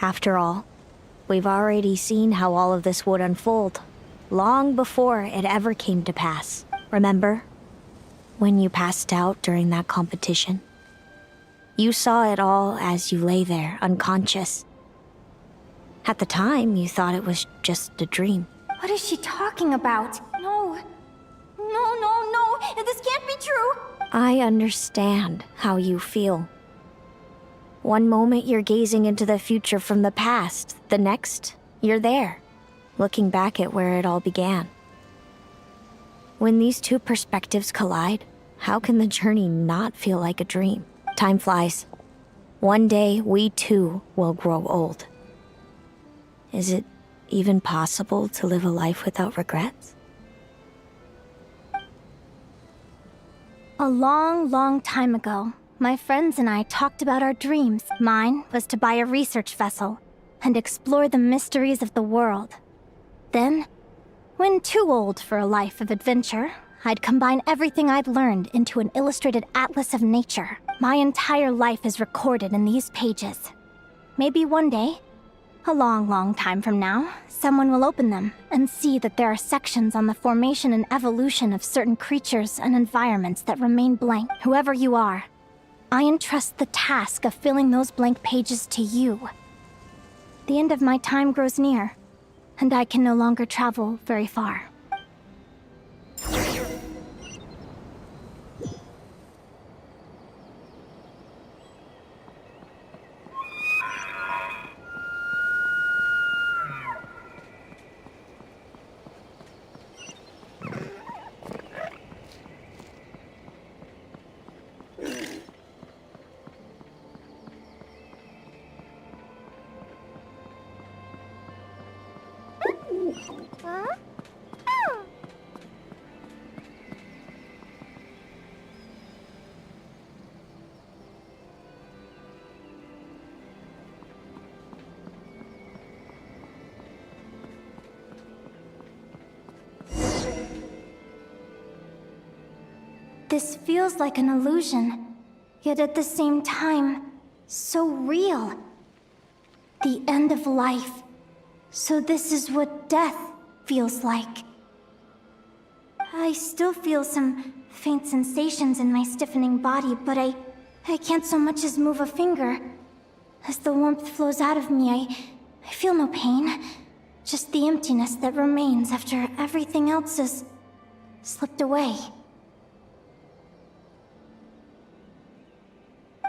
After all, we've already seen how all of this would unfold, long before it ever came to pass. Remember? When you passed out during that competition? You saw it all as you lay there, unconscious. At the time, you thought it was just a dream. What is she talking about? No. This can't be true. I understand how you feel. One moment you're gazing into the future from the past, the next, you're there, looking back at where it all began. When these two perspectives collide, how can the journey not feel like a dream? Time flies. One day, we too will grow old. Is it even possible to live a life without regrets? A long time ago, my friends and I talked about our dreams. Mine was to buy a research vessel and explore the mysteries of the world. Then, when too old for a life of adventure, I'd combine everything I'd learned into an illustrated atlas of nature. My entire life is recorded in these pages. Maybe one day, a long time from now, someone will open them and see that there are sections on the formation and evolution of certain creatures and environments that remain blank. Whoever you are, I entrust the task of filling those blank pages to you. The end of my time grows near, and I can no longer travel very far. This feels like an illusion, yet at the same time, so real. The end of life. So this is what death feels like. I still feel some faint sensations in my stiffening body, but I can't so much as move a finger. As the warmth flows out of me, I feel no pain. Just the emptiness that remains after everything else has slipped away.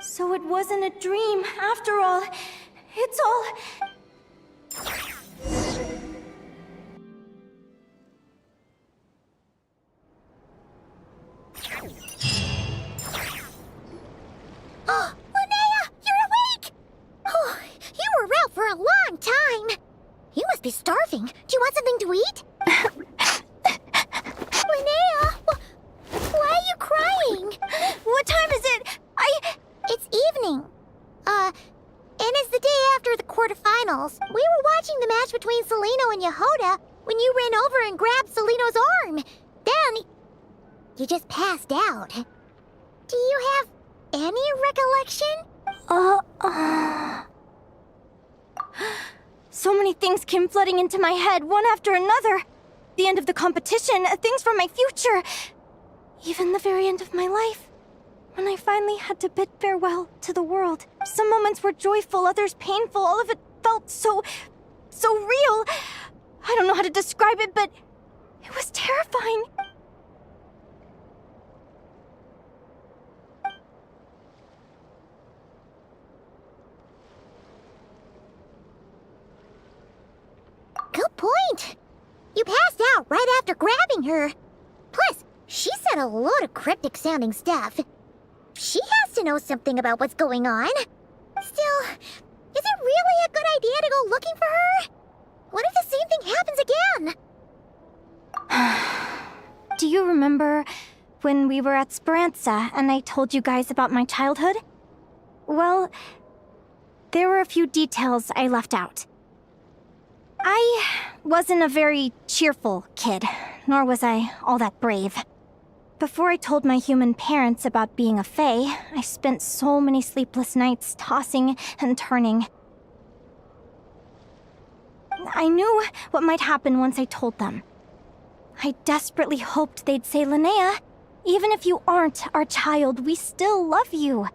So it wasn't a dream, after all. It's all... Oh, Linnea, you're awake! Oh, you were out for a long time. You must be starving. Do you want something to eat? Linnea, why are you crying? What time is it? It's evening. And it's the day after the quarterfinals. We were watching the match between Celino and Yehoda when you ran over and grabbed Celino's arm. Then, you just passed out. Do you have any recollection? So many things came flooding into my head, one after another. The end of the competition, things from my future. Even the very end of my life. When I finally had to bid farewell to the world. Some moments were joyful, others painful. All of it felt so real. I don't know how to describe it, but it was terrifying. Good point. You passed out right after grabbing her. Plus, she said a load of cryptic-sounding stuff. She has to know something about what's going on. Still, is it really a good idea to go looking for her? What if the same thing happens again? Do you remember when we were at Speranza and I told you guys about my childhood? Well, there were a few details I left out. I wasn't a very cheerful kid, nor was I all that brave. Before I told my human parents about being a fae, I spent so many sleepless nights tossing and turning. I knew what might happen once I told them. I desperately hoped they'd say, Linnea, even if you aren't our child, we still love you.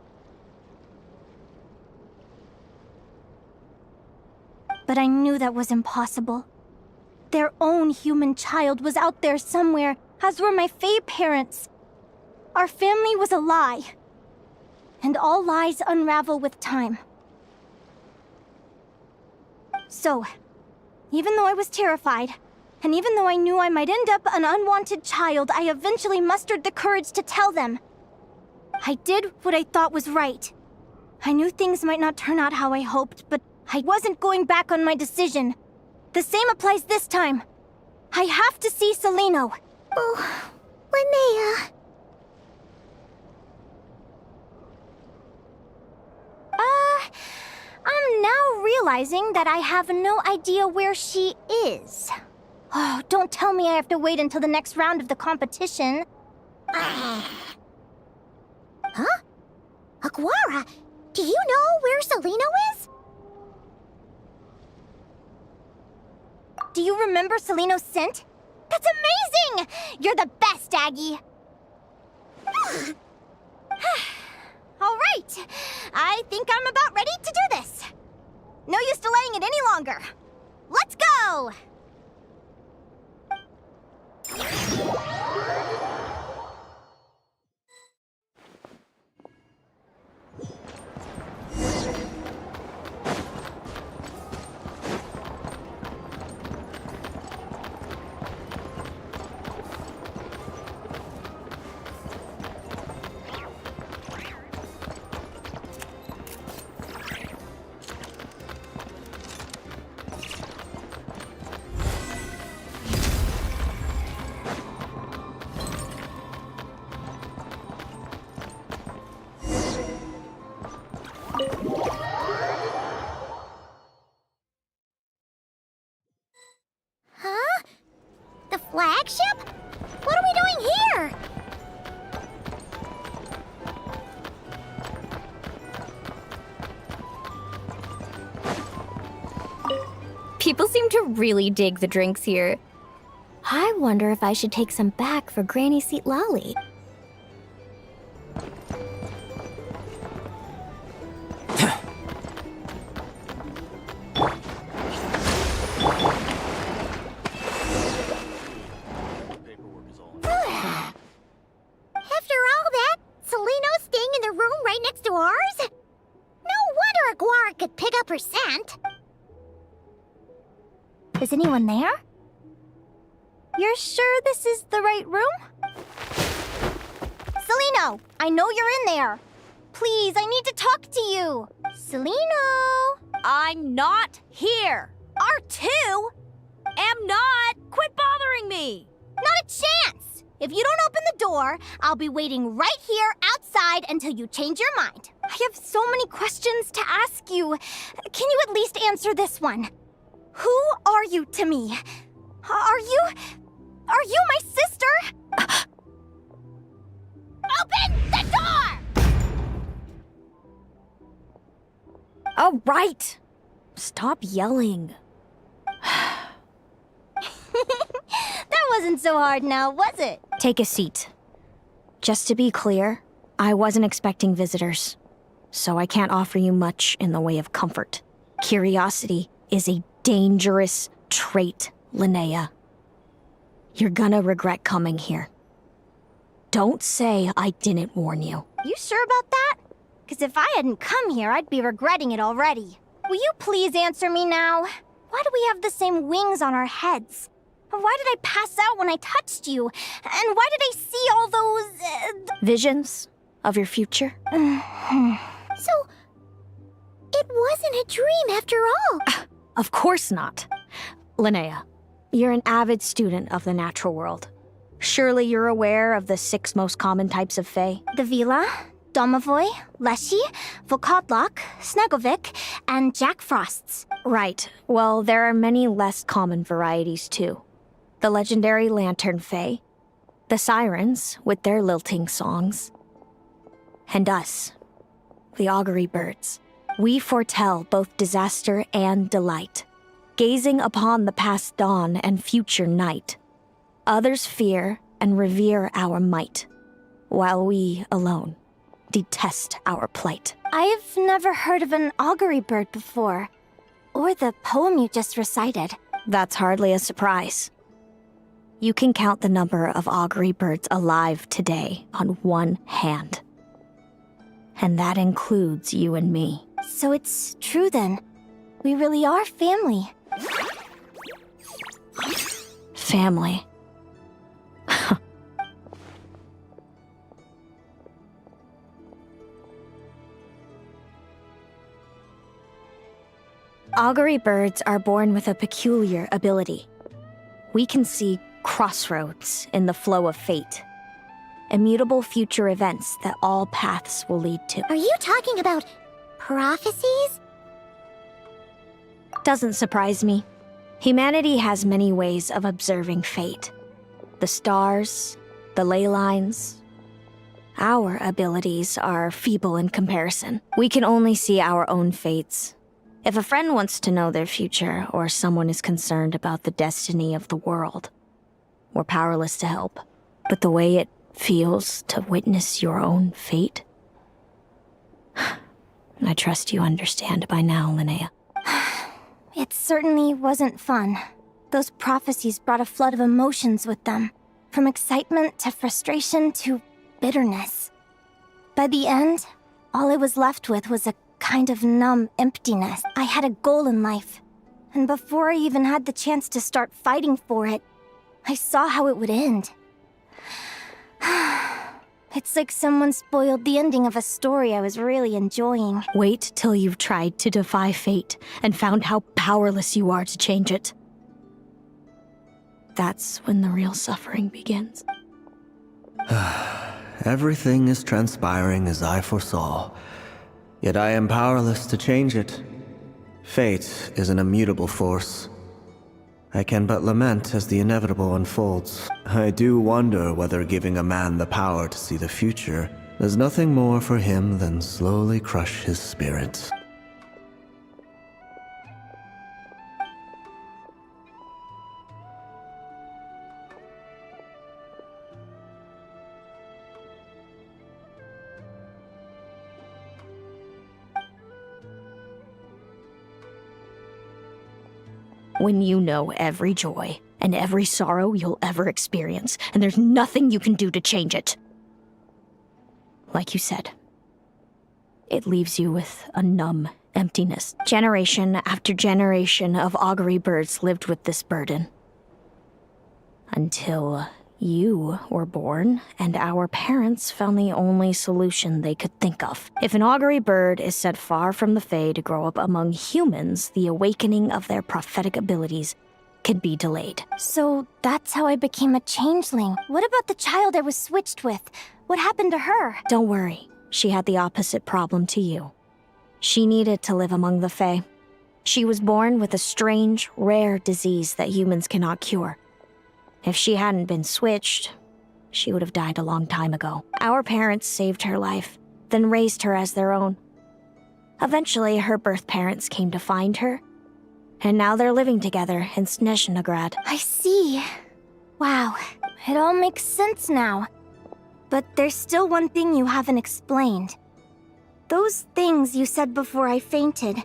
But I knew that was impossible. Their own human child was out there somewhere, as were my Fae parents. Our family was a lie. And all lies unravel with time. So, even though I was terrified, and even though I knew I might end up an unwanted child, I eventually mustered the courage to tell them. I did what I thought was right. I knew things might not turn out how I hoped, but I wasn't going back on my decision. The same applies this time. I have to see Celino. Oh, Linnea. I'm now realizing that I have no idea where she is. Oh, don't tell me I have to wait until the next round of the competition. Huh? Aguara, do you know where Celino is? Do you remember Celino's scent? That's amazing! You're the best, Aggie! All right, I think I'm about ready to do this. No use delaying it any longer. Let's go! Huh? The flagship? What are we doing here? People seem to really dig the drinks here. I wonder if I should take some back for Granny Seat Lolly. After all that, Celino's staying in the room right next to ours? No wonder Aguara could pick up her scent. Is anyone there? You're sure this is the right room? Celino, I know you're in there. Please, I need to talk to you. Celino! I'm not here. R2? Am not. Quit bothering me. Not a chance! If you don't open the door, I'll be waiting right here outside until you change your mind. I have so many questions to ask you. Can you at least answer this one? Who are you to me? Are you my sister? Open the door! All right. Stop yelling. That wasn't so hard now, was it? Take a seat. Just to be clear, I wasn't expecting visitors, so I can't offer you much in the way of comfort. Curiosity is a dangerous trait, Linnea. You're gonna regret coming here. Don't say I didn't warn you. You sure about that? Because if I hadn't come here, I'd be regretting it already. Will you please answer me now? Why do we have the same wings on our heads? Why did I pass out when I touched you? And why did I see all those... Visions of your future? So, it wasn't a dream after all. Of course not. Linnea, you're an avid student of the natural world. Surely you're aware of the 6 most common types of Fae? The Vila, Domovoy, Leshy, Volkodlok, Snegovic, and Jack Frosts. Right. Well, there are many less common varieties, too. The legendary Lantern Fae, the Sirens with their lilting songs, and us, the Augury Birds. We foretell both disaster and delight. gazing upon the past dawn and future night. Others fear and revere our might, while we alone detest our plight. I've never heard of an augury bird before, or the poem you just recited. That's hardly a surprise. You can count the number of augury birds alive today on one hand. And that includes you and me. So it's true then. We really are family. Family. Augury birds are born with a peculiar ability. We can see crossroads in the flow of fate. Immutable future events that all paths will lead to. Are you talking about prophecies? Doesn't surprise me. Humanity has many ways of observing fate. The stars, the ley lines. Our abilities are feeble in comparison. We can only see our own fates. If a friend wants to know their future, or someone is concerned about the destiny of the world, we're powerless to help. But the way it feels to witness your own fate, I trust you understand by now, Linnea. It certainly wasn't fun. Those prophecies brought a flood of emotions with them, from excitement to frustration to bitterness. By the end, all I was left with was a kind of numb emptiness. I had a goal in life, and before I even had the chance to start fighting for it, I saw how it would end. It's like someone spoiled the ending of a story I was really enjoying. Wait till you've tried to defy fate and found how powerless you are to change it. That's when the real suffering begins. Everything is transpiring as I foresaw, yet I am powerless to change it. Fate is an immutable force. I can but lament as the inevitable unfolds. I do wonder whether giving a man the power to see the future does nothing more for him than slowly crush his spirit. When you know every joy and every sorrow you'll ever experience, and there's nothing you can do to change it. Like you said, it leaves you with a numb emptiness. Generation after generation of augury birds lived with this burden. Until you were born, and our parents found the only solution they could think of. If an augury bird is set far from the Fae to grow up among humans, the awakening of their prophetic abilities can be delayed. So that's how I became a changeling. What about the child I was switched with? What happened to her? Don't worry, she had the opposite problem to you. She needed to live among the Fae. She was born with a strange, rare disease that humans cannot cure. If she hadn't been switched, she would have died a long time ago. Our parents saved her life, then raised her as their own. Eventually, her birth parents came to find her, and now they're living together in Snezhnegrad. I see. Wow, it all makes sense now. But there's still one thing you haven't explained. Those things you said before I fainted.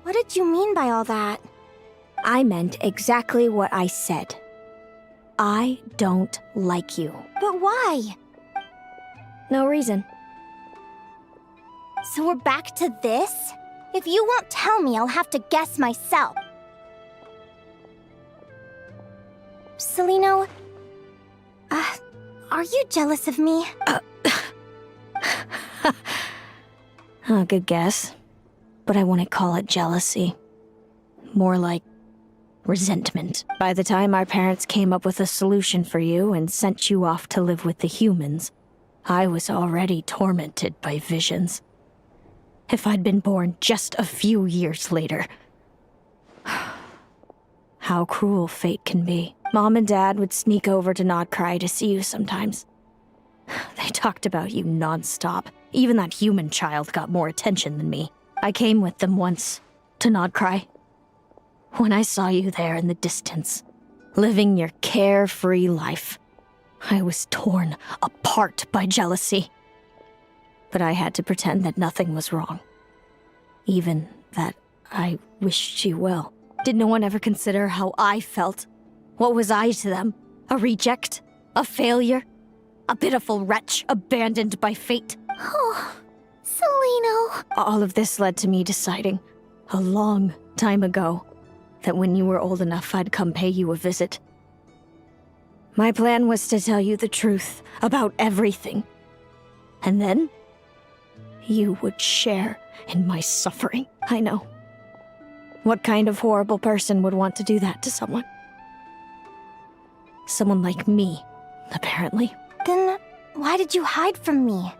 What did you mean by all that? I meant exactly what I said. I don't like you. But why? No reason. So we're back to this? If you won't tell me, I'll have to guess myself. Celino, are you jealous of me? Good guess. But I wouldn't call it jealousy. More like resentment. By the time our parents came up with a solution for you and sent you off to live with the humans, I was already tormented by visions. If I'd been born just a few years later. How cruel fate can be. Mom and Dad would sneak over to Nodcry to see you sometimes. They talked about you nonstop. Even that human child got more attention than me. I came with them once, to Nodcry. When I saw you there in the distance, living your carefree life, I was torn apart by jealousy. But I had to pretend that nothing was wrong. Even that I wished you well. Did no one ever consider how I felt? What was I to them? A reject? A failure? A pitiful wretch abandoned by fate? Oh, Celino. All of this led to me deciding, a long time ago, that when you were old enough, I'd come pay you a visit. My plan was to tell you the truth about everything. And then, you would share in my suffering. I know. What kind of horrible person would want to do that to someone? Someone like me, apparently. Then why did you hide from me?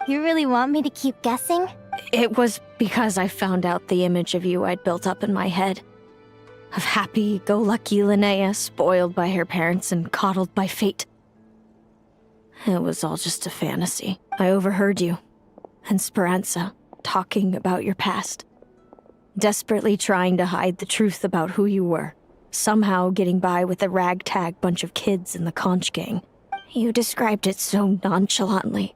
You really want me to keep guessing? It was because I found out the image of you I'd built up in my head. Of happy-go-lucky Linnea, spoiled by her parents and coddled by fate. It was all just a fantasy. I overheard you and Speranza talking about your past. Desperately trying to hide the truth about who you were. Somehow getting by with a ragtag bunch of kids in the conch gang. You described it so nonchalantly.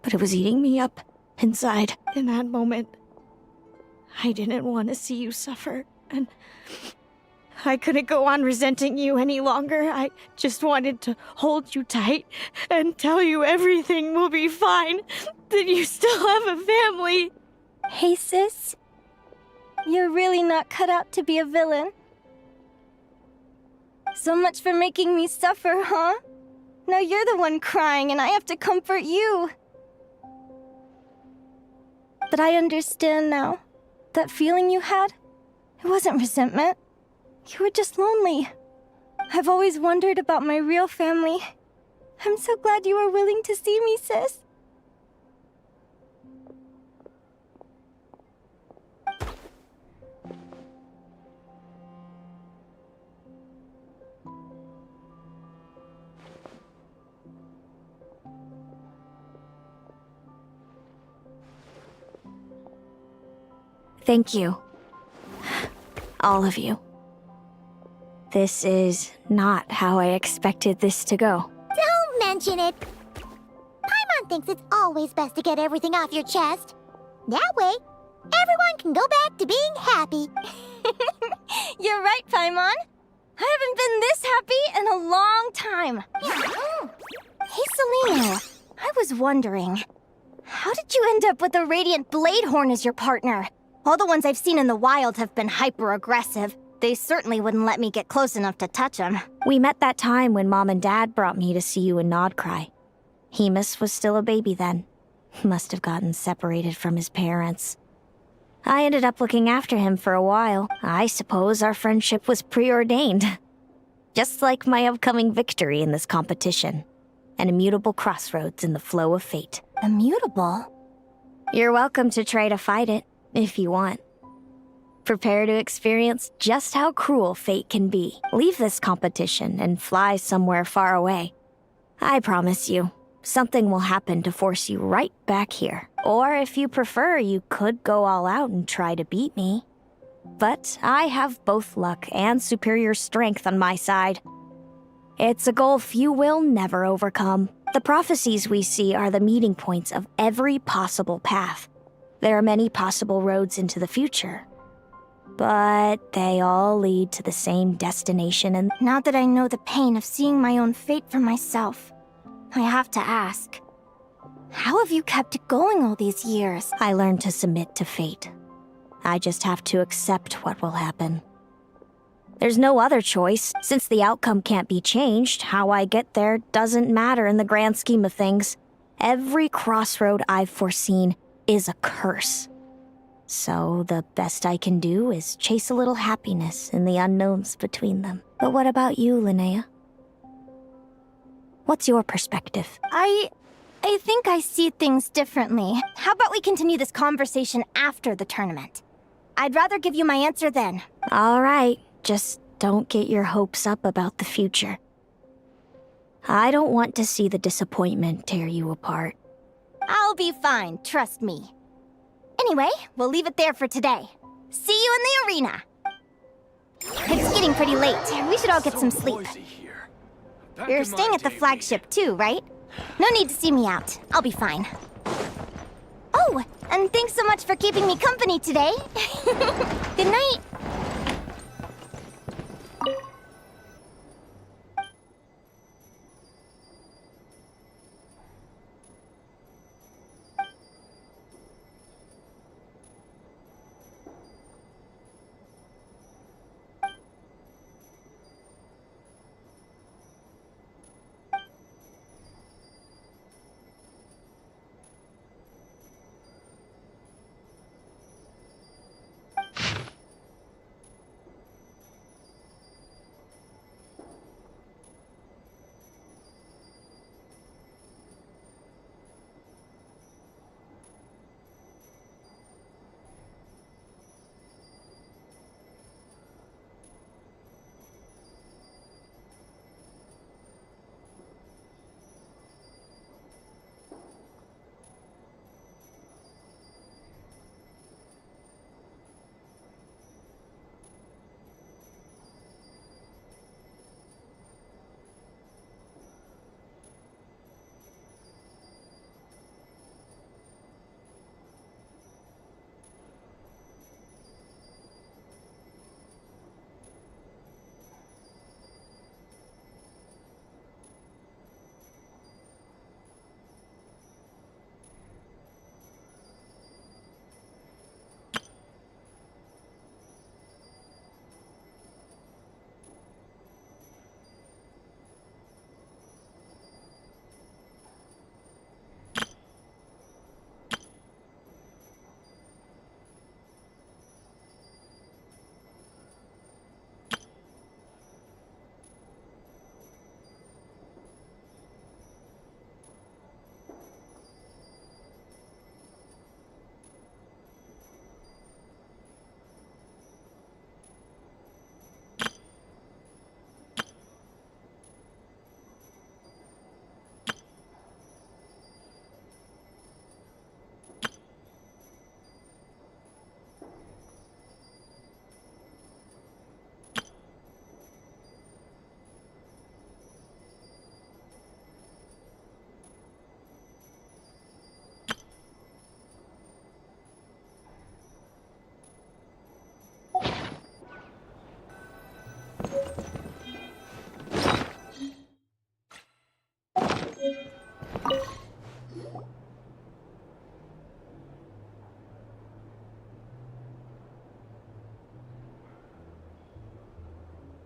But it was eating me up inside. In that moment, I didn't want to see you suffer, and I couldn't go on resenting you any longer. I just wanted to hold you tight and tell you everything will be fine, that you still have a family. Hey, sis. You're really not cut out to be a villain. So much for making me suffer, huh? Now you're the one crying and I have to comfort you. But I understand now. That feeling you had, it wasn't resentment. You were just lonely. I've always wondered about my real family. I'm so glad you were willing to see me, sis. Thank you. All of you. This is not how I expected this to go. Don't mention it. Paimon thinks it's always best to get everything off your chest. That way, everyone can go back to being happy. You're right, Paimon. I haven't been this happy in a long time. Hey, Celino. I was wondering, how did you end up with a Radiant Bladehorn as your partner? All the ones I've seen in the wild have been hyper-aggressive. They certainly wouldn't let me get close enough to touch them. We met that time when Mom and Dad brought me to see you in Nodcry. Hemus was still a baby then. Must have gotten separated from his parents. I ended up looking after him for a while. I suppose our friendship was preordained. Just like my upcoming victory in this competition. An immutable crossroads in the flow of fate. Immutable? You're welcome to try to fight it, if you want. Prepare to experience just how cruel fate can be. Leave this competition and fly somewhere far away. I promise you, something will happen to force you right back here. Or if you prefer, you could go all out and try to beat me. But I have both luck and superior strength on my side. It's a gulf you will never overcome. The prophecies we see are the meeting points of every possible path. There are many possible roads into the future. But they all lead to the same destination, and now that I know the pain of seeing my own fate for myself, I have to ask, how have you kept it going all these years? I learned to submit to fate. I just have to accept what will happen. There's no other choice. Since the outcome can't be changed, how I get there doesn't matter in the grand scheme of things. Every crossroad I've foreseen is a curse. So the best I can do is chase a little happiness in the unknowns between them. But what about you, Linnea? What's your perspective? I think I see things differently. How about we continue this conversation after the tournament? I'd rather give you my answer then. All right, just don't get your hopes up about the future. I don't want to see the disappointment tear you apart. I'll be fine, trust me. Anyway, we'll leave it there for today. See you in the arena. getting pretty late. We should all get some sleep. Noisy here. Back You're in my staying at the day, flagship too, right? No need to see me out. I'll be fine. Oh, and thanks so much for keeping me company today. Good night.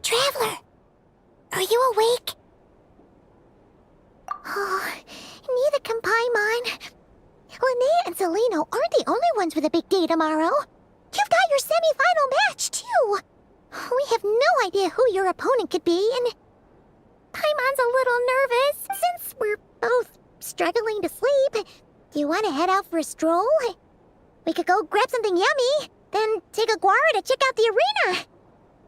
Traveler! Are you awake? Oh, neither can Paimon. Linnea and Celino aren't the only ones with a big day tomorrow. You've got your semi-final match, too. We have no idea who your opponent could be, and Paimon's a little nervous since we're both struggling to sleep. Do you want to head out for a stroll? We could go grab something yummy, then take a guara to check out the arena.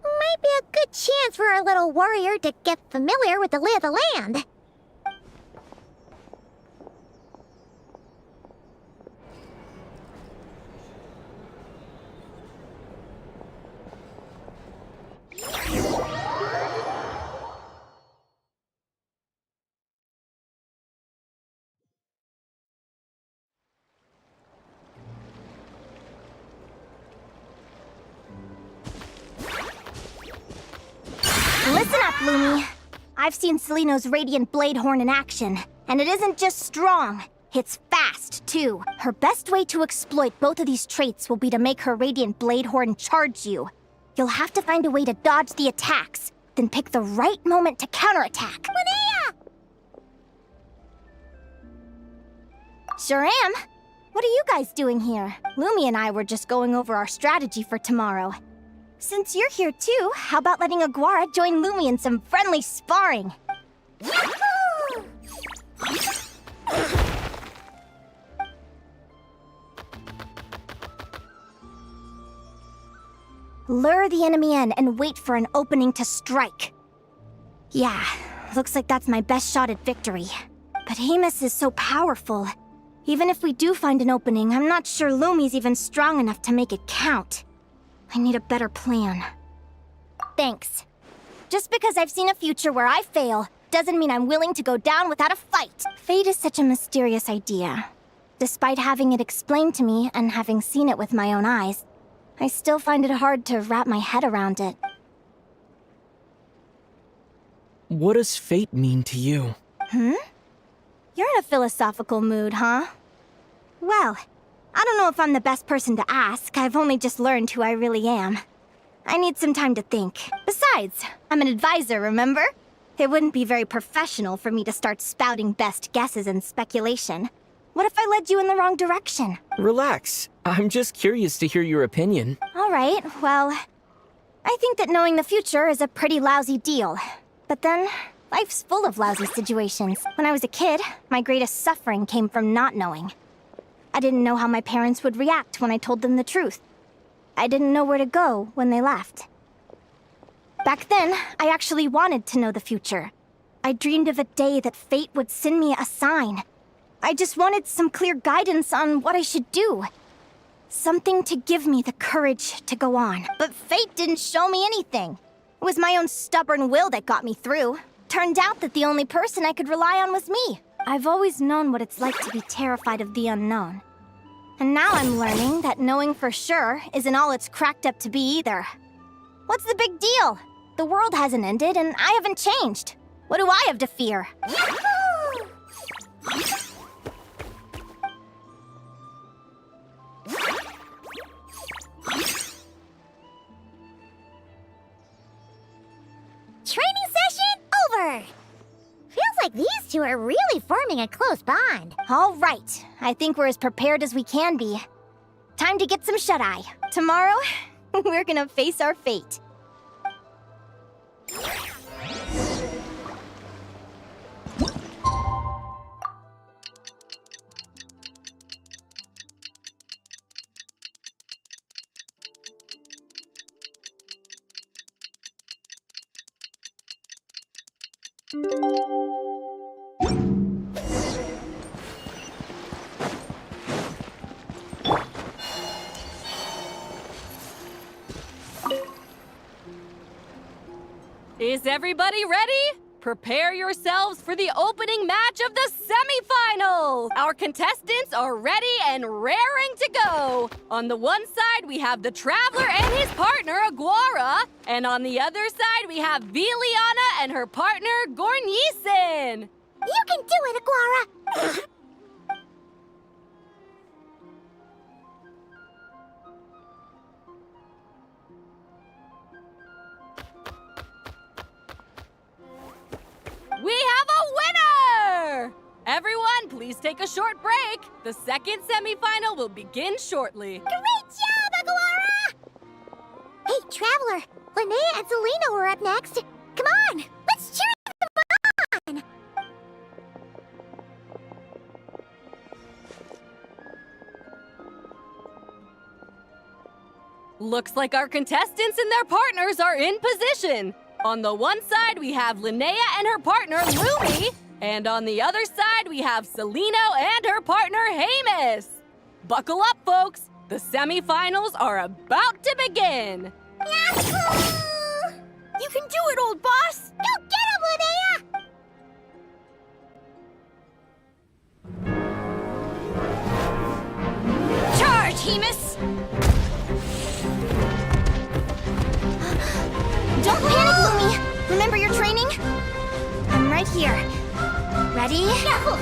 Might be a good chance for our little warrior to get familiar with the lay of the land. Listen up, Lumi. I've seen Celino's Radiant Blade Horn in action, and it isn't just strong, it's fast, too. Her best way to exploit both of these traits will be to make her Radiant Blade Horn charge you. You'll have to find a way to dodge the attacks, then pick the right moment to counterattack. Linnea! Sure am. What are you guys doing here? Lumi and I were just going over our strategy for tomorrow. Since you're here too, how about letting Aguara join Lumi in some friendly sparring? Lure the enemy in and wait for an opening to strike. Yeah, looks like that's my best shot at victory. But Amos is so powerful. Even if we do find an opening, I'm not sure Lumi's even strong enough to make it count. I need a better plan. thanks. Just because I've seen a future where I fail doesn't mean I'm willing to go down without a fight. Fate is such a mysterious idea. Despite having it explained to me and having seen it with my own eyes, I still find it hard to wrap my head around it. What does fate mean to you? You're in a philosophical mood, huh? Well, I don't know if I'm the best person to ask. I've only just learned who I really am. I need some time to think. Besides, I'm an advisor, remember? It wouldn't be very professional for me to start spouting best guesses and speculation. What if I led you in the wrong direction? Relax. I'm just curious to hear your opinion. All right, well, I think that knowing the future is a pretty lousy deal. But then, life's full of lousy situations. When I was a kid, my greatest suffering came from not knowing. I didn't know how my parents would react when I told them the truth. I didn't know where to go when they left. Back then, I actually wanted to know the future. I dreamed of a day that fate would send me a sign. I just wanted some clear guidance on what I should do. Something to give me the courage to go on. But fate didn't show me anything. It was my own stubborn will that got me through. Turned out that the only person I could rely on was me. I've always known what it's like to be terrified of the unknown. And now I'm learning that knowing for sure isn't all it's cracked up to be either. What's the big deal? The world hasn't ended and I haven't changed. What do I have to fear? Yahoo! Training session over! Feels like these two are really forming a close bond. All right, I think we're as prepared as we can be. Time to get some shut-eye. Tomorrow, we're gonna face our fate. Is everybody ready? Prepare yourselves for the opening match of the semifinals! Our contestants are ready and raring to go! On the one side, we have the Traveler and his partner, Aguara. And on the other side, we have Viliana and her partner, Gornyesin. You can do it, Aguara! We have a winner! Everyone, please take a short break. The second semifinal will begin shortly. Great job, Aguara! Hey, Traveler, Linnea and Selena were up next. Come on, let's cheer them on! Looks like our contestants and their partners are in position. On the one side, we have Linnea and her partner, Lumi. And on the other side, we have Celino and her partner, Hamus. Buckle up, folks. The semifinals are about to begin. Yahoo! You can do it, old boss. Go get him, Linnea! Charge, Hamus! Don't panic, Lumi! Remember your training? I'm right here. Ready? Yahoo!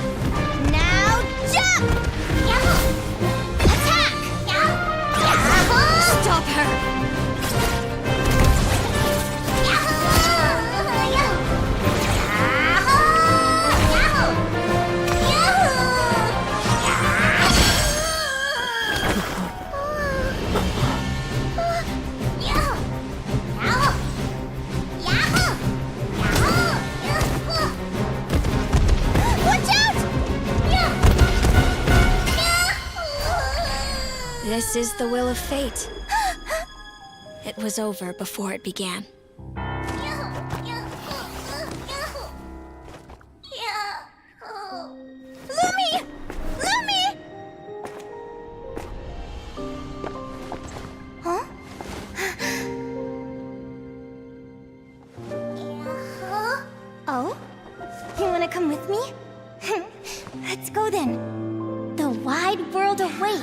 Now jump! Yahoo! Attack! Yahoo! Stop her! This is the will of fate. It was over before it began. Lumi! Lumi! Huh? Wait.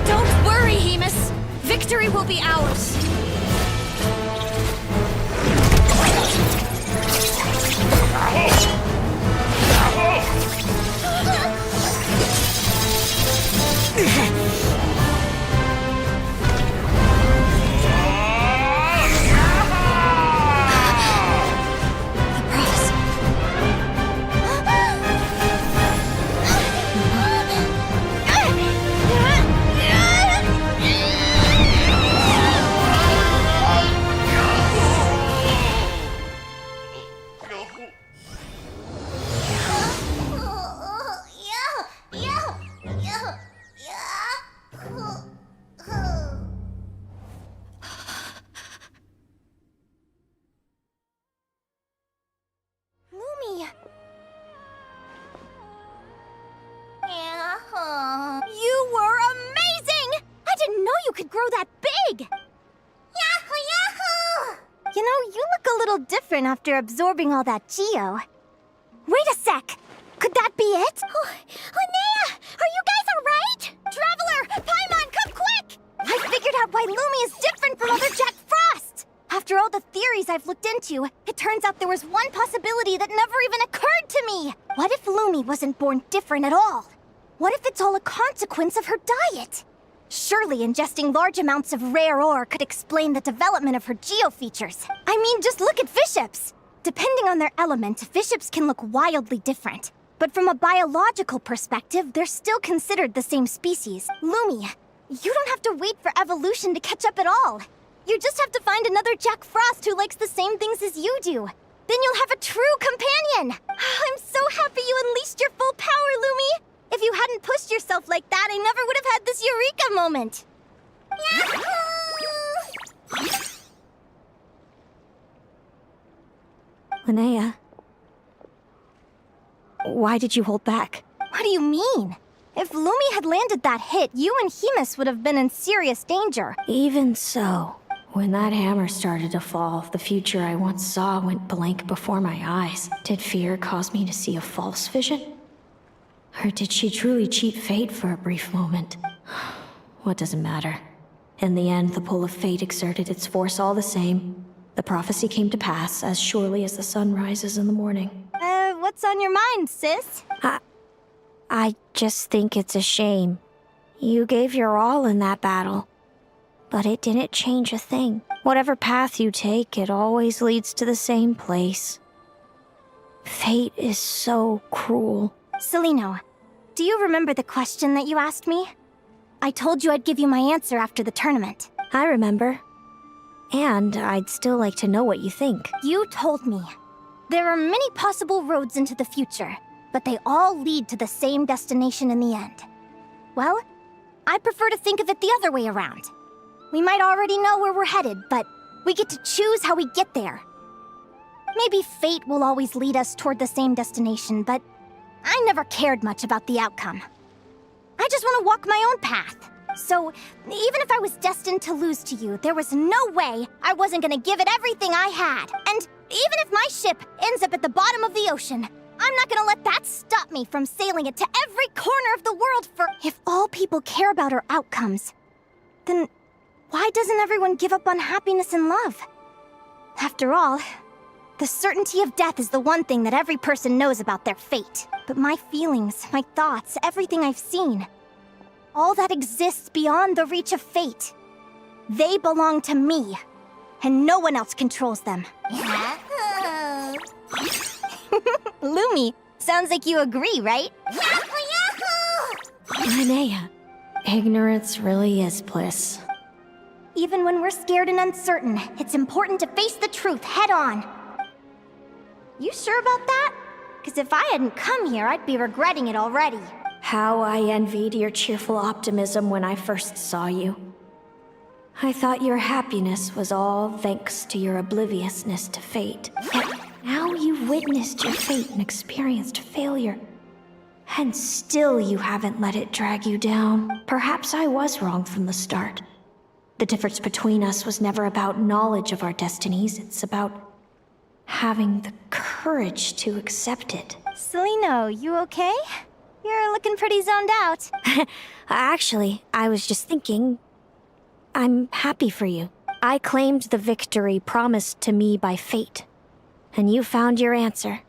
Don't worry, Hemus. Victory will be ours. The prophecy. Lumi! You were amazing! I didn't know you could grow that big! Yahoo! Yahoo! You know, you look a little different after absorbing all that geo. Wait a sec! Could that be it? Oh, Linnea! Are you guys alright? Traveler! Paimon, come quick! I figured out why Lumi is different from other Jack Frost! After all the theories I've looked into, it turns out there was one possibility that never even occurred to me! What if Lumi wasn't born different at all? What if it's all a consequence of her diet? Surely ingesting large amounts of rare ore could explain the development of her geofeatures. I mean, just look at fiships! Depending on their element, fiships can look wildly different. But from a biological perspective, they're still considered the same species. Lumi, you don't have to wait for evolution to catch up at all. You just have to find another Jack Frost who likes the same things as you do. Then you'll have a true companion! I'm so happy you unleashed your full power, Lumi! If you hadn't pushed yourself like that, I never would have had this eureka moment! Linnea. Why did you hold back? What do you mean? If Lumi had landed that hit, you and Hemus would have been in serious danger. Even so, when that hammer started to fall, the future I once saw went blank before my eyes. Did fear cause me to see a false vision? Or did she truly cheat fate for a brief moment? What does it matter? In the end, the pull of fate exerted its force all the same. The prophecy came to pass as surely as the sun rises in the morning. What's on your mind, sis? I just think it's a shame. You gave your all in that battle, but it didn't change a thing. Whatever path you take, it always leads to the same place. Fate is so cruel. Celino, do you remember the question that you asked me? I told you I'd give you my answer after the tournament. I remember. And I'd still like to know what you think. You told me. There are many possible roads into the future, but they all lead to the same destination in the end. Well, I prefer to think of it the other way around. We might already know where we're headed, but we get to choose how we get there. Maybe fate will always lead us toward the same destination, but I never cared much about the outcome. I just want to walk my own path. So, even if I was destined to lose to you, there was no way I wasn't gonna give it everything I had. And even if my ship ends up at the bottom of the ocean, I'm not gonna let that stop me from sailing it to every corner of the world for... If all people care about are outcomes, then why doesn't everyone give up on happiness and love? After all, the certainty of death is the one thing that every person knows about their fate. But my feelings, my thoughts, everything I've seen, all that exists beyond the reach of fate, they belong to me, and no one else controls them. Lumi, sounds like you agree, right? Linnea, ignorance really is bliss. Even when we're scared and uncertain, it's important to face the truth head on. You sure about that? Because if I hadn't come here, I'd be regretting it already. How I envied your cheerful optimism when I first saw you. I thought your happiness was all thanks to your obliviousness to fate. Yet now you've witnessed your fate and experienced failure. And still you haven't let it drag you down. Perhaps I was wrong from the start. The difference between us was never about knowledge of our destinies, it's about having the courage to accept it. Celino, you okay? You're looking pretty zoned out. Actually, I was just thinking, I'm happy for you. I claimed the victory promised to me by fate, and you found your answer.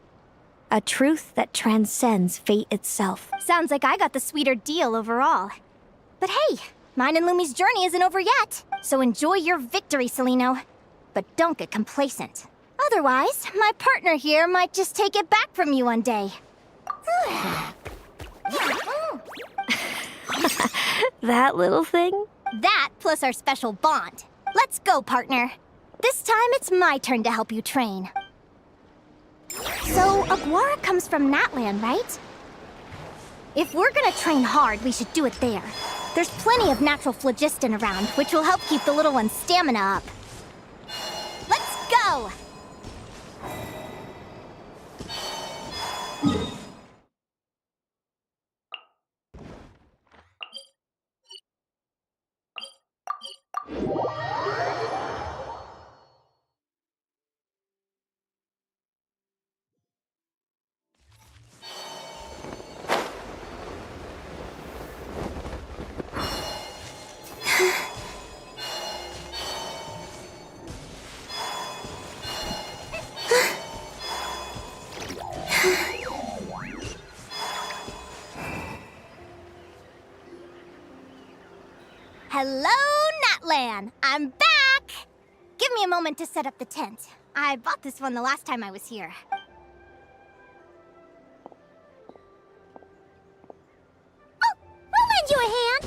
A truth that transcends fate itself. Sounds like I got the sweeter deal overall. But hey, mine and Lumi's journey isn't over yet. So enjoy your victory, Celino. But don't get complacent. Otherwise, my partner here might just take it back from you one day. That little thing? That plus our special bond. Let's go, partner. This time it's my turn to help you train. So, Aguara comes from Natland, right? If we're gonna train hard, we should do it there. There's plenty of natural phlogiston around, which will help keep the little one's stamina up. Let's go! Hello, Natlan! I'm back! Give me a moment to set up the tent. I bought this one the last time I was here. Oh, we'll lend you a hand.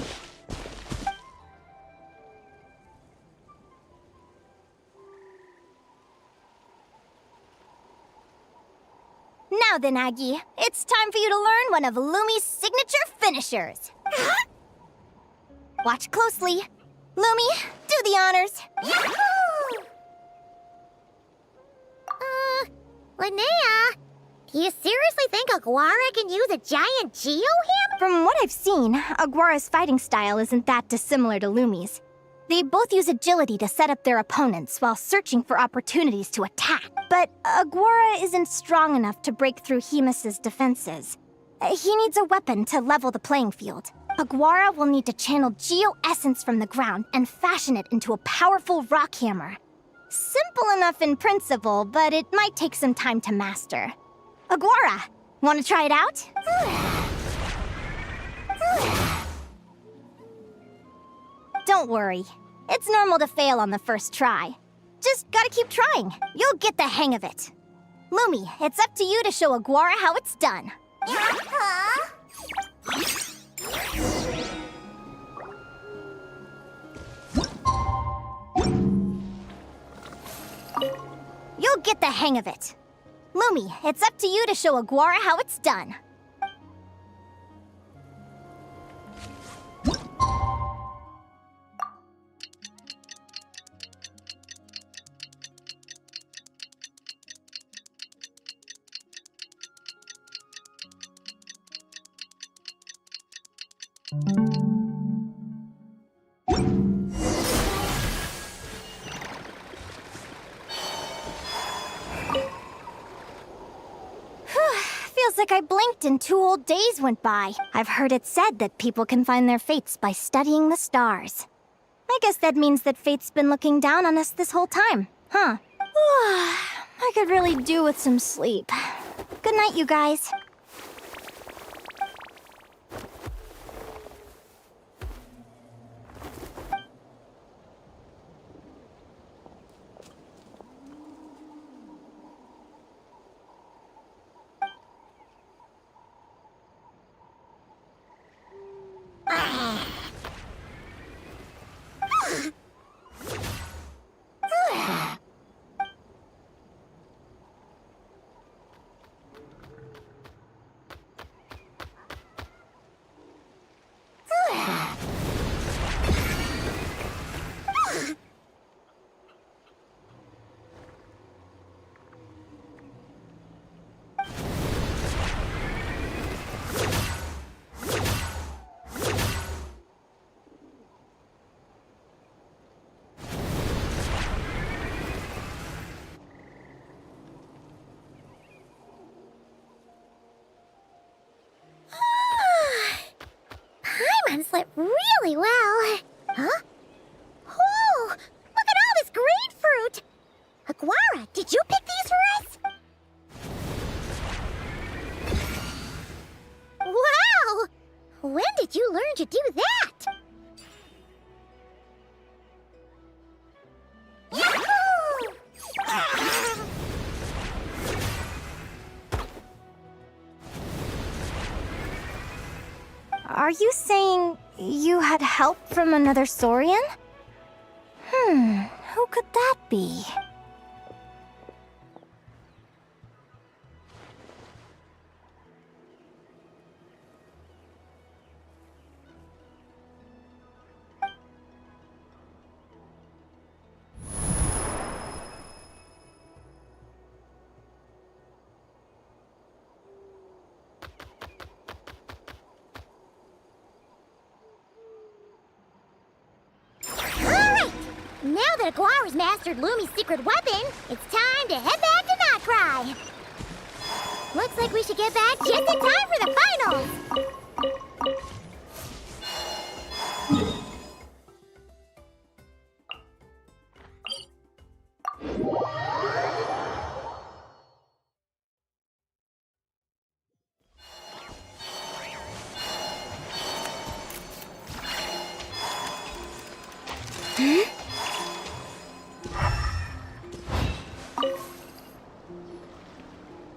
Now then, Aggie, it's time for you to learn one of Lumi's signature finishers. Watch closely. Lumi, do the honors. Yahoo! Linnea, do you seriously think Aguara can use a giant geo-hammer? From what I've seen, Aguara's fighting style isn't that dissimilar to Lumi's. They both use agility to set up their opponents while searching for opportunities to attack. But Aguara isn't strong enough to break through Hemus's defenses. He needs a weapon to level the playing field. Aguara will need to channel geo-essence from the ground and fashion it into a powerful rock hammer. Simple enough in principle, but it might take some time to master. Aguara, want to try it out? Don't worry. It's normal to fail on the first try. Just gotta keep trying. You'll get the hang of it. Lumi, it's up to you to show Aguara how it's done. You'll get the hang of it. Lumi, it's up to you to show Aguara how it's done. Feels like I blinked and 2 whole days went by. I've heard it said that people can find their fates by studying the stars. I guess that means that fate's been looking down on us this whole time, huh? I could really do with some sleep. Good night, you guys. bracelet really well. Huh? Whoa! Look at all this grapefruit! Aguara, did you pick these for us? Wow! When did you learn to do that? Yahoo! Are you saying you had help from another Saurian? Who could that be? Alright! Now that Aguara's mastered Lumi's secret weapon, it's time to head back to Notcry. Looks like we should get back just in time for the finals!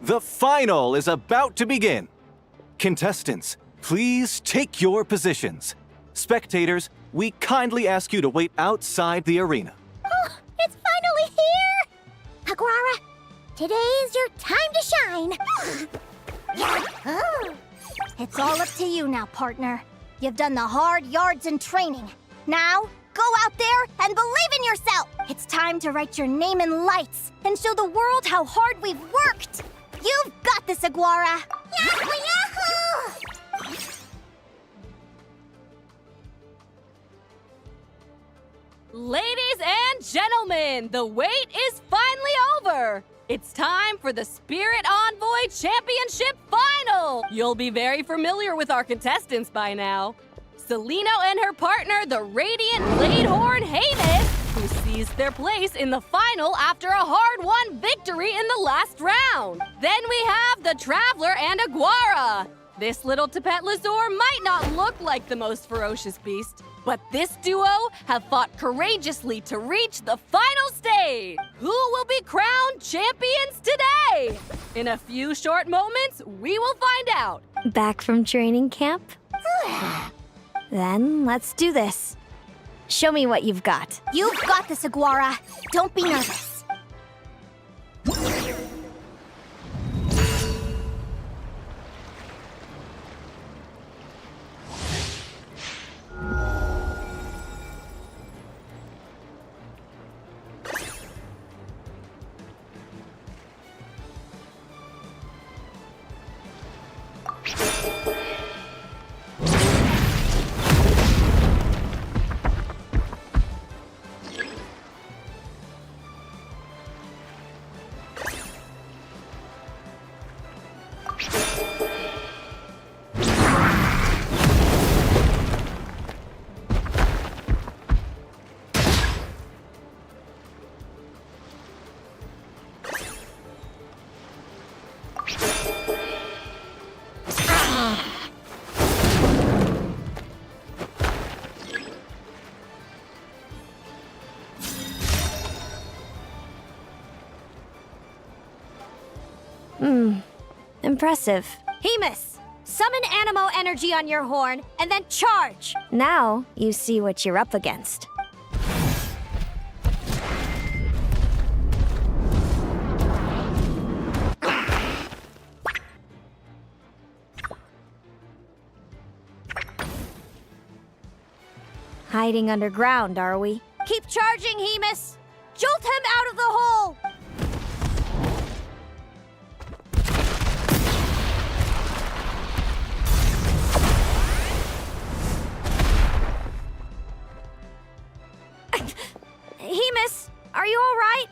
The final is about to begin. Contestants, please take your positions. Spectators, we kindly ask you to wait outside the arena. Oh, it's finally here! Aguara, today is your time to shine! Oh. It's all up to you now, partner. You've done the hard yards in training. Now, go out there and believe in yourself! It's time to write your name in lights and show the world how hard we've worked! You've got this, Aguara! Yahoo! Yahoo! Ladies and gentlemen, the wait is finally over. It's time for the Spirit Envoy Championship Final. You'll be very familiar with our contestants by now. Celino and her partner, the Radiant Bladehorn Haynes, who seized their place in the final after a hard-won victory in the last round. Then we have the Traveler and Aguara. This little Tapet Lazur might not look like the most ferocious beast, but this duo have fought courageously to reach the final stage. Who will be crowned champions today? In a few short moments, we will find out. Back from training camp? Then let's do this. Show me what you've got. You've got this, Aguara. Don't be nervous. Impressive. Hemus, summon Animo energy on your horn, and then charge! Now you see what you're up against. Hiding underground, are we? Keep charging, Hemus! Jolt him out of the hole! Hemus, are you all right?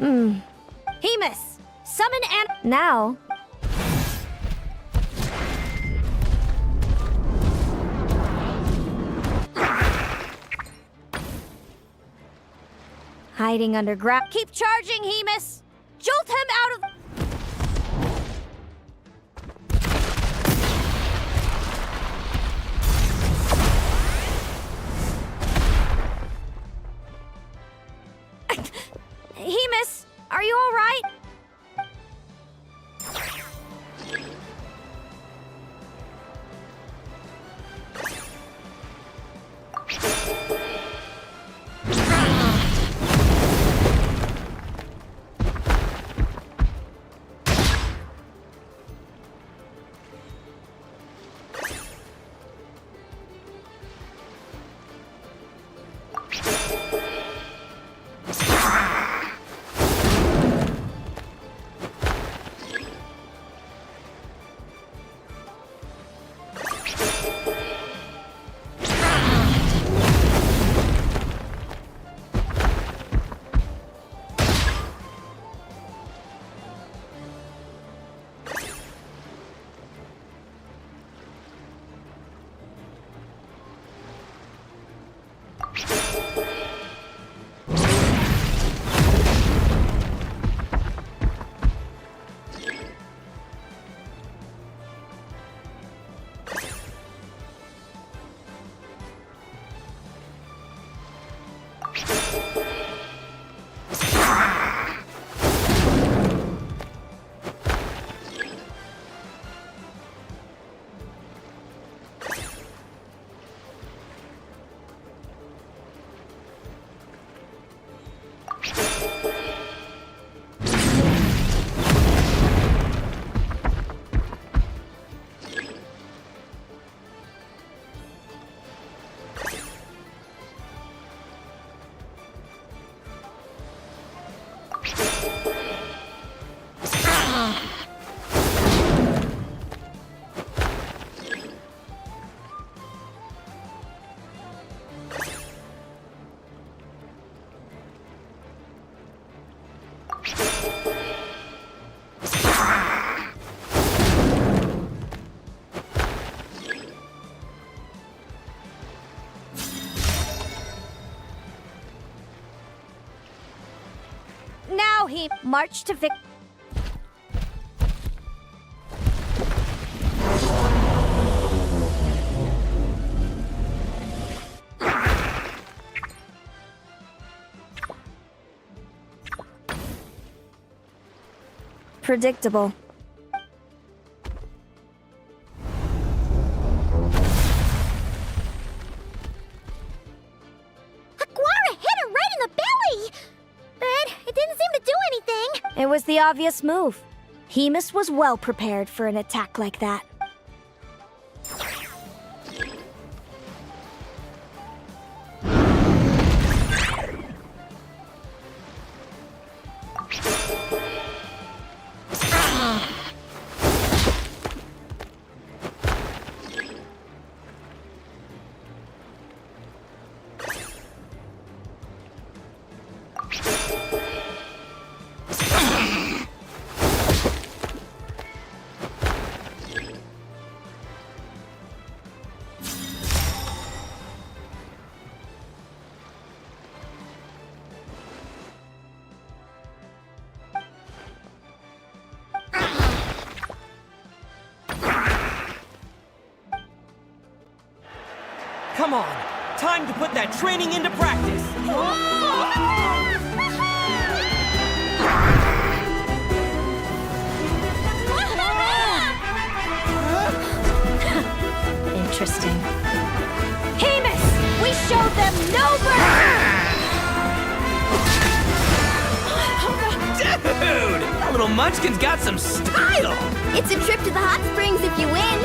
Hemus, summon and now. Hiding underground. Keep charging, Hemus! Jolt him out of. Hemus, are you all right? Now he marched to Vic. Predictable. Aquara hit her right in the belly! But it didn't seem to do anything. It was the obvious move. Hemus was well prepared for an attack like that. Come on, time to put that training into practice. Interesting. Hemus! We showed them no mercy! Dude, that little munchkin's got some style. It's a trip to the hot springs if you win.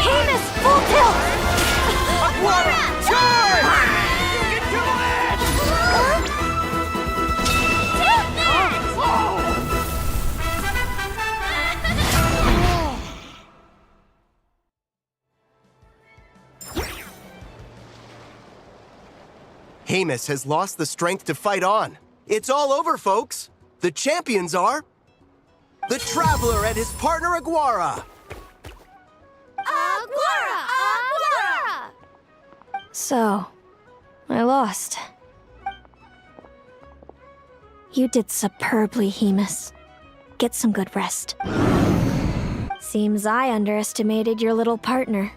Hemus, full tilt! Aquara, charge! You can do it! Hamus has lost the strength to fight on. It's all over, folks. The champions are... the Traveler and his partner Aguara. So, I lost. You did superbly, Hamus. Get some good rest. Seems I underestimated your little partner.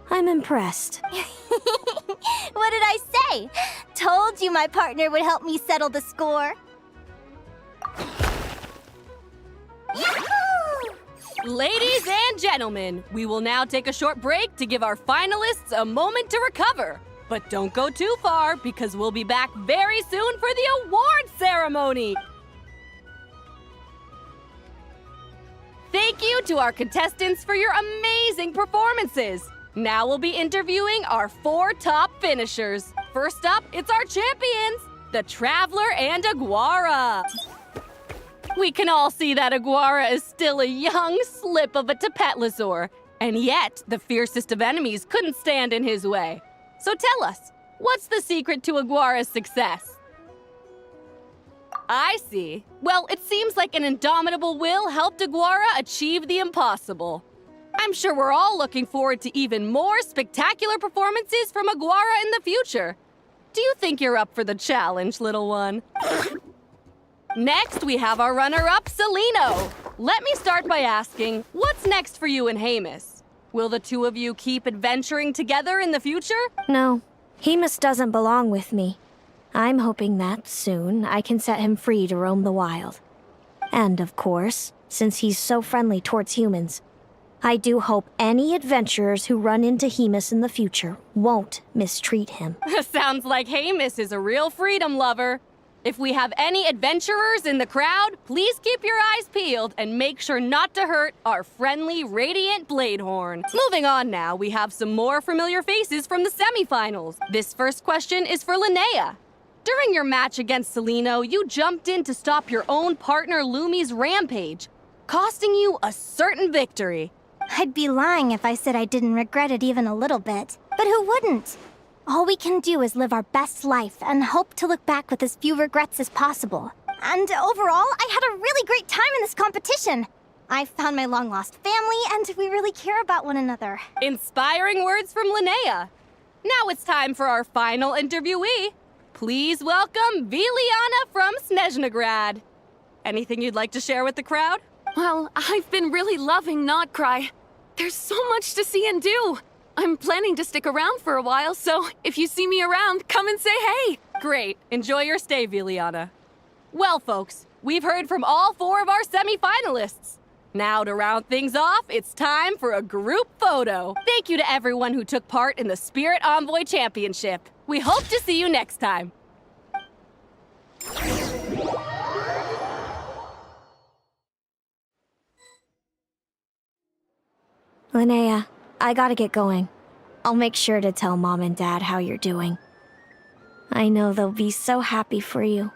I'm impressed. What did I say? Told you my partner would help me settle the score. Ladies and gentlemen, we will now take a short break to give our finalists a moment to recover. But don't go too far, because we'll be back very soon for the award ceremony. Thank you to our contestants for your amazing performances. Now we'll be interviewing our 4 top finishers. First up, it's our champions, the Traveler and Aguara. We can all see that Aguara is still a young slip of a Tapetlosaur, and yet the fiercest of enemies couldn't stand in his way. So tell us, what's the secret to Aguara's success? I see. Well, it seems like an indomitable will helped Aguara achieve the impossible. I'm sure we're all looking forward to even more spectacular performances from Aguara in the future. Do you think you're up for the challenge, little one? Next, we have our runner-up, Celino. Let me start by asking, what's next for you and Hamus? Will the two of you keep adventuring together in the future? No, Hamus doesn't belong with me. I'm hoping that, soon, I can set him free to roam the wild. And, of course, since he's so friendly towards humans, I do hope any adventurers who run into Hamus in the future won't mistreat him. Sounds like Hamus is a real freedom lover. If we have any adventurers in the crowd, please keep your eyes peeled and make sure not to hurt our friendly, radiant Bladehorn. Moving on now, we have some more familiar faces from the semifinals. This first question is for Linnea. During your match against Celino, you jumped in to stop your own partner Lumi's rampage, costing you a certain victory. I'd be lying if I said I didn't regret it even a little bit. But who wouldn't? All we can do is live our best life and hope to look back with as few regrets as possible. And overall, I had a really great time in this competition. I found my long-lost family, and we really care about one another. Inspiring words from Linnea. Now it's time for our final interviewee. Please welcome Viliana from Snezhnegrad. Anything you'd like to share with the crowd? Well, I've been really loving Not Cry. There's so much to see and do. I'm planning to stick around for a while, so if you see me around, come and say hey. Great. Enjoy your stay, Viliana. Well, folks, we've heard from all 4 of our semi-finalists. Now, to round things off, it's time for a group photo. Thank you to everyone who took part in the Spirit Envoy Championship. We hope to see you next time. Linnea, I gotta get going. I'll make sure to tell Mom and Dad how you're doing. I know they'll be so happy for you.